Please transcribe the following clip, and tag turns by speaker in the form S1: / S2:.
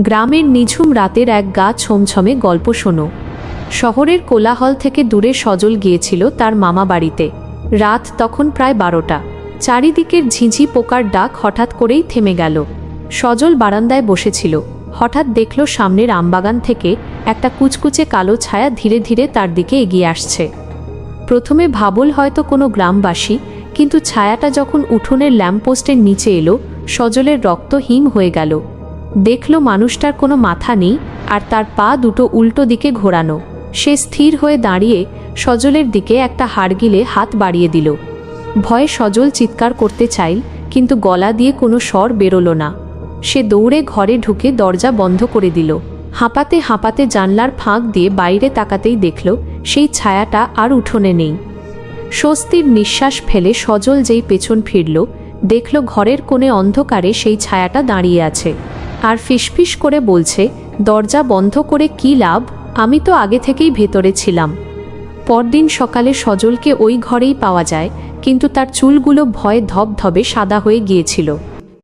S1: গ্রামের নিঝুম রাতের এক গা ছমছমে গল্প শোনো। শহরের কোলাহল থেকে দূরে সজল গিয়েছিল তার মামা বাড়িতে। রাত তখন প্রায় 12টা। চারিদিকের ঝিঁঝি পোকার ডাক হঠাৎ করেই থেমে গেল। সজল বারান্দায় বসেছিল। হঠাৎ দেখল সামনের আমবাগান থেকে একটা কুচকুচে কালো ছায়া ধীরে ধীরে তার দিকে এগিয়ে আসছে। প্রথমে ভাবল হয়তো কোনো গ্রামবাসী, কিন্তু ছায়াটা যখন উঠোনের ল্যাম্পপোস্টের নিচে এলো, সজলের রক্ত হিম হয়ে গেল। দেখল মানুষটার কোনো মাথা নেই, আর তার পা দুটো উল্টো দিকে ঘোরানো। সে স্থির হয়ে দাঁড়িয়ে সজলের দিকে একটা হাড়গিলে হাত বাড়িয়ে দিল। ভয়ে সজল চিৎকার করতে চাইল, কিন্তু গলা দিয়ে কোনো স্বর বেরোলো না। সে দৌড়ে ঘরে ঢুকে দরজা বন্ধ করে দিল। হাঁপাতে হাঁপাতে জানলার ফাঁক দিয়ে বাইরে তাকাতেই দেখল সেই ছায়াটা আর উঠোনে নেই। স্বস্তির নিঃশ্বাস ফেলে সজল যেই পেছন ফিরল, দেখল ঘরের কোণে অন্ধকারে সেই ছায়াটা দাঁড়িয়ে আছে, আর ফিসফিস করে বলছে, দরজা বন্ধ করে কী লাভ, আমি তো আগে থেকেই ভেতরে ছিলাম। পরদিন সকালে সজলকে ওই ঘরেই পাওয়া যায়, কিন্তু তার চুলগুলো ভয়ে ধবধবে সাদা হয়ে গিয়েছিল।